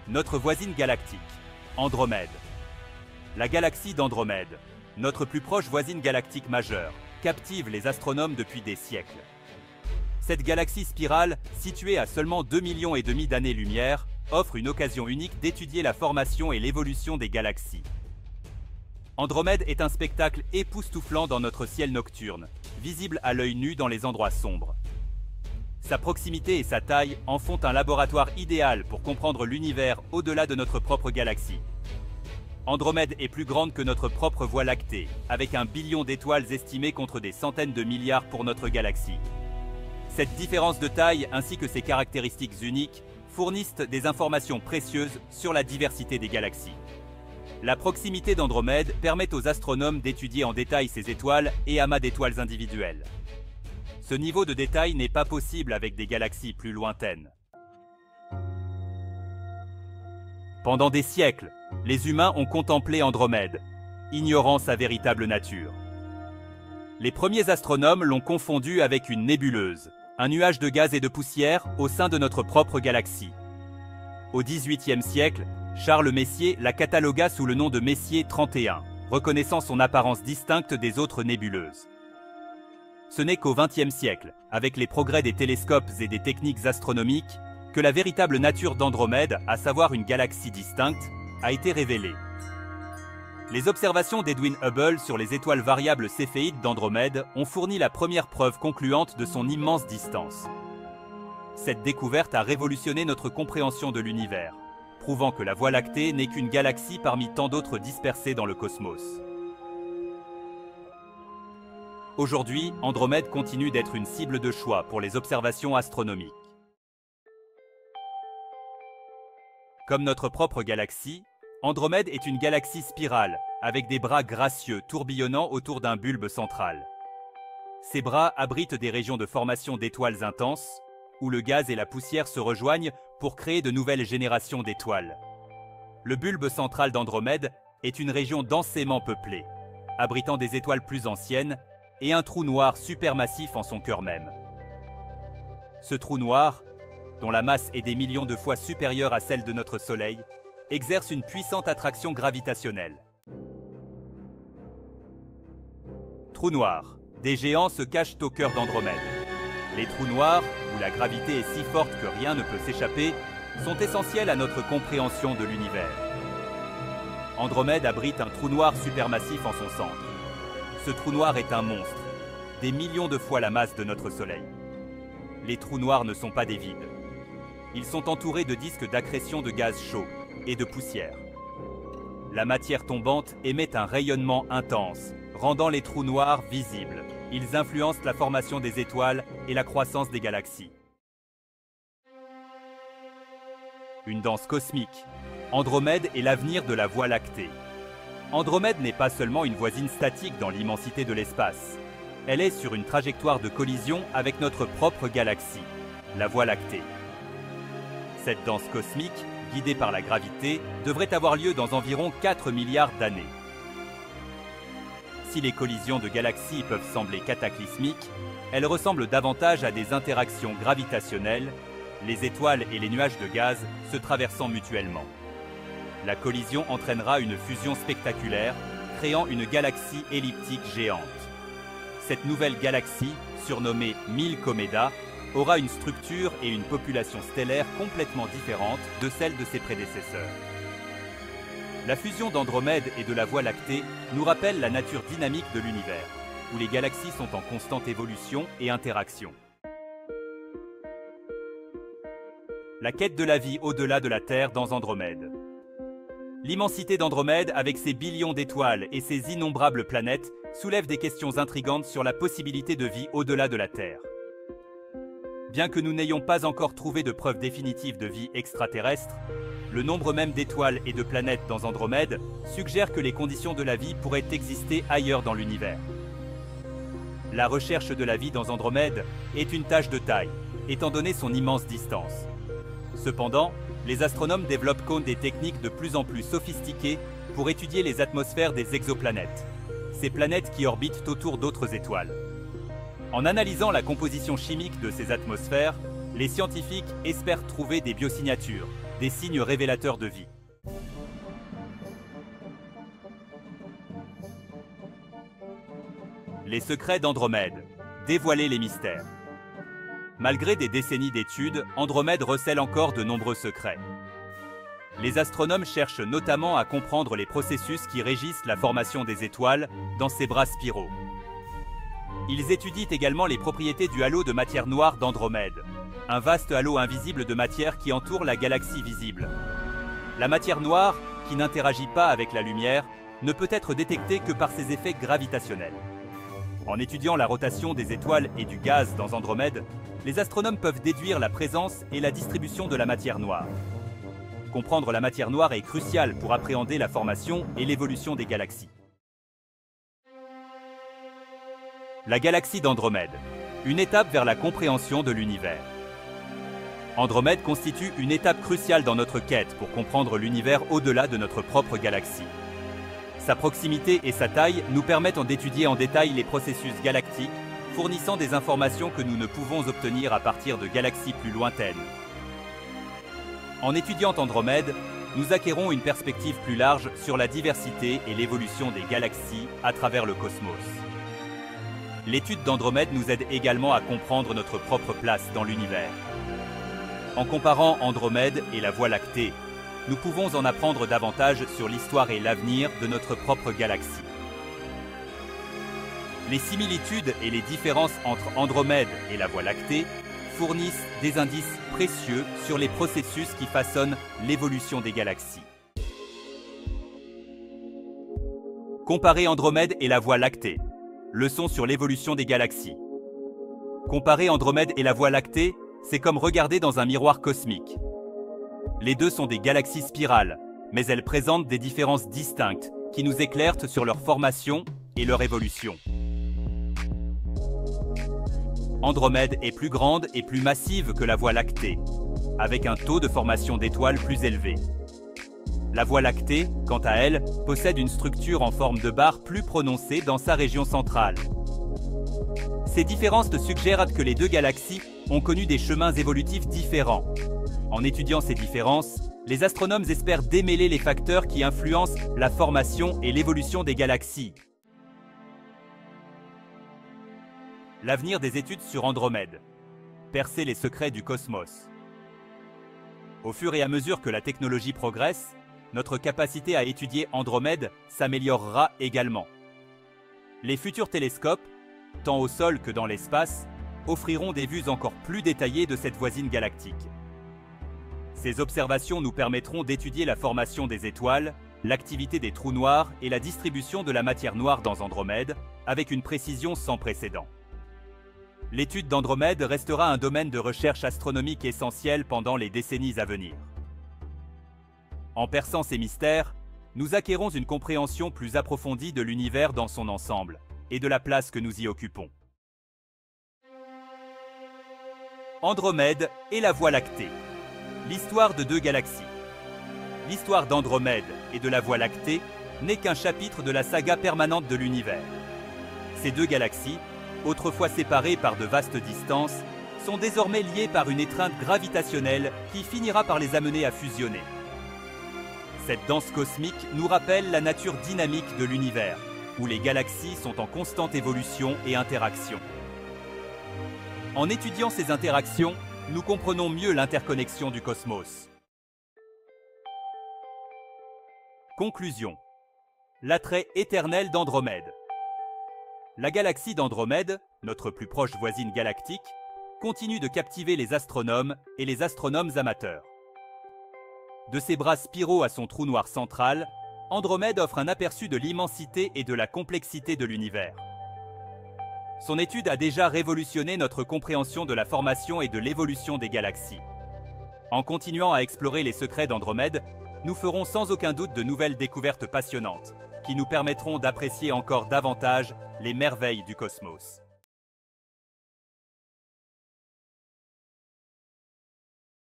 notre voisine galactique, Andromède. La galaxie d'Andromède, notre plus proche voisine galactique majeure, captive les astronomes depuis des siècles. Cette galaxie spirale, située à seulement 2,5 millions d'années-lumière, offre une occasion unique d'étudier la formation et l'évolution des galaxies. Andromède est un spectacle époustouflant dans notre ciel nocturne, visible à l'œil nu dans les endroits sombres. Sa proximité et sa taille en font un laboratoire idéal pour comprendre l'univers au-delà de notre propre galaxie. Andromède est plus grande que notre propre Voie lactée, avec 1 billion d'étoiles estimées contre des centaines de milliards pour notre galaxie. Cette différence de taille ainsi que ses caractéristiques uniques fournissent des informations précieuses sur la diversité des galaxies. La proximité d'Andromède permet aux astronomes d'étudier en détail ces étoiles et amas d'étoiles individuelles. Ce niveau de détail n'est pas possible avec des galaxies plus lointaines. Pendant des siècles, les humains ont contemplé Andromède, ignorant sa véritable nature. Les premiers astronomes l'ont confondu avec une nébuleuse, un nuage de gaz et de poussière au sein de notre propre galaxie. Au XVIIIe siècle, Charles Messier la catalogua sous le nom de Messier 31, reconnaissant son apparence distincte des autres nébuleuses. Ce n'est qu'au XXe siècle, avec les progrès des télescopes et des techniques astronomiques, que la véritable nature d'Andromède, à savoir une galaxie distincte, a été révélée. Les observations d'Edwin Hubble sur les étoiles variables céphéides d'Andromède ont fourni la première preuve concluante de son immense distance. Cette découverte a révolutionné notre compréhension de l'univers, prouvant que la Voie lactée n'est qu'une galaxie parmi tant d'autres dispersées dans le cosmos. Aujourd'hui, Andromède continue d'être une cible de choix pour les observations astronomiques. Comme notre propre galaxie, Andromède est une galaxie spirale, avec des bras gracieux tourbillonnant autour d'un bulbe central. Ces bras abritent des régions de formation d'étoiles intenses, où le gaz et la poussière se rejoignent pour créer de nouvelles générations d'étoiles. Le bulbe central d'Andromède est une région densément peuplée, abritant des étoiles plus anciennes, et un trou noir supermassif en son cœur même. Ce trou noir, dont la masse est des millions de fois supérieure à celle de notre Soleil, exerce une puissante attraction gravitationnelle. Trou noir. Des géants se cachent au cœur d'Andromède. Les trous noirs, où la gravité est si forte que rien ne peut s'échapper, sont essentiels à notre compréhension de l'univers. Andromède abrite un trou noir supermassif en son centre. Ce trou noir est un monstre, des millions de fois la masse de notre Soleil. Les trous noirs ne sont pas des vides. Ils sont entourés de disques d'accrétion de gaz chaud et de poussière. La matière tombante émet un rayonnement intense, rendant les trous noirs visibles. Ils influencent la formation des étoiles et la croissance des galaxies. Une danse cosmique. Andromède est l'avenir de la Voie lactée. Andromède n'est pas seulement une voisine statique dans l'immensité de l'espace. Elle est sur une trajectoire de collision avec notre propre galaxie, la Voie lactée. Cette danse cosmique, guidée par la gravité, devrait avoir lieu dans environ 4 milliards d'années. Si les collisions de galaxies peuvent sembler cataclysmiques, elles ressemblent davantage à des interactions gravitationnelles, les étoiles et les nuages de gaz se traversant mutuellement. La collision entraînera une fusion spectaculaire, créant une galaxie elliptique géante. Cette nouvelle galaxie, surnommée Milkomeda, aura une structure et une population stellaire complètement différentes de celles de ses prédécesseurs. La fusion d'Andromède et de la Voie lactée nous rappelle la nature dynamique de l'univers, où les galaxies sont en constante évolution et interaction. La quête de la vie au-delà de la Terre dans Andromède. L'immensité d'Andromède, avec ses billions d'étoiles et ses innombrables planètes, soulève des questions intrigantes sur la possibilité de vie au-delà de la Terre. Bien que nous n'ayons pas encore trouvé de preuves définitives de vie extraterrestre, le nombre même d'étoiles et de planètes dans Andromède suggère que les conditions de la vie pourraient exister ailleurs dans l'univers. La recherche de la vie dans Andromède est une tâche de taille, étant donné son immense distance. Cependant, les astronomes développent des techniques de plus en plus sophistiquées pour étudier les atmosphères des exoplanètes, ces planètes qui orbitent autour d'autres étoiles. En analysant la composition chimique de ces atmosphères, les scientifiques espèrent trouver des biosignatures, des signes révélateurs de vie. Les secrets d'Andromède. Dévoiler les mystères. Malgré des décennies d'études, Andromède recèle encore de nombreux secrets. Les astronomes cherchent notamment à comprendre les processus qui régissent la formation des étoiles dans ces bras spiraux. Ils étudient également les propriétés du halo de matière noire d'Andromède, un vaste halo invisible de matière qui entoure la galaxie visible. La matière noire, qui n'interagit pas avec la lumière, ne peut être détectée que par ses effets gravitationnels. En étudiant la rotation des étoiles et du gaz dans Andromède, les astronomes peuvent déduire la présence et la distribution de la matière noire. Comprendre la matière noire est crucial pour appréhender la formation et l'évolution des galaxies. La galaxie d'Andromède, une étape vers la compréhension de l'univers. Andromède constitue une étape cruciale dans notre quête pour comprendre l'univers au-delà de notre propre galaxie. Sa proximité et sa taille nous permettent d'étudier en détail les processus galactiques, fournissant des informations que nous ne pouvons obtenir à partir de galaxies plus lointaines. En étudiant Andromède, nous acquérons une perspective plus large sur la diversité et l'évolution des galaxies à travers le cosmos. L'étude d'Andromède nous aide également à comprendre notre propre place dans l'univers. En comparant Andromède et la Voie lactée, nous pouvons en apprendre davantage sur l'histoire et l'avenir de notre propre galaxie. Les similitudes et les différences entre Andromède et la Voie lactée fournissent des indices précieux sur les processus qui façonnent l'évolution des galaxies. Comparer Andromède et la Voie lactée. Leçon sur l'évolution des galaxies. Comparer Andromède et la Voie lactée, c'est comme regarder dans un miroir cosmique. Les deux sont des galaxies spirales, mais elles présentent des différences distinctes qui nous éclairent sur leur formation et leur évolution. Andromède est plus grande et plus massive que la Voie lactée, avec un taux de formation d'étoiles plus élevé. La Voie lactée, quant à elle, possède une structure en forme de barre plus prononcée dans sa région centrale. Ces différences suggèrent que les deux galaxies ont connu des chemins évolutifs différents. En étudiant ces différences, les astronomes espèrent démêler les facteurs qui influencent la formation et l'évolution des galaxies. L'avenir des études sur Andromède. Percer les secrets du cosmos. Au fur et à mesure que la technologie progresse, notre capacité à étudier Andromède s'améliorera également. Les futurs télescopes, tant au sol que dans l'espace, offriront des vues encore plus détaillées de cette voisine galactique. Ces observations nous permettront d'étudier la formation des étoiles, l'activité des trous noirs et la distribution de la matière noire dans Andromède avec une précision sans précédent. L'étude d'Andromède restera un domaine de recherche astronomique essentiel pendant les décennies à venir. En perçant ces mystères, nous acquérons une compréhension plus approfondie de l'univers dans son ensemble et de la place que nous y occupons. Andromède et la Voie lactée. L'histoire de deux galaxies. L'histoire d'Andromède et de la Voie lactée n'est qu'un chapitre de la saga permanente de l'univers. Ces deux galaxies, autrefois séparées par de vastes distances, sont désormais liées par une étreinte gravitationnelle qui finira par les amener à fusionner. Cette danse cosmique nous rappelle la nature dynamique de l'univers, où les galaxies sont en constante évolution et interaction. En étudiant ces interactions, nous comprenons mieux l'interconnexion du cosmos. Conclusion. L'attrait éternel d'Andromède. La galaxie d'Andromède, notre plus proche voisine galactique, continue de captiver les astronomes et les astronomes amateurs. De ses bras spiraux à son trou noir central, Andromède offre un aperçu de l'immensité et de la complexité de l'univers. Son étude a déjà révolutionné notre compréhension de la formation et de l'évolution des galaxies. En continuant à explorer les secrets d'Andromède, nous ferons sans aucun doute de nouvelles découvertes passionnantes qui nous permettront d'apprécier encore davantage les merveilles du cosmos.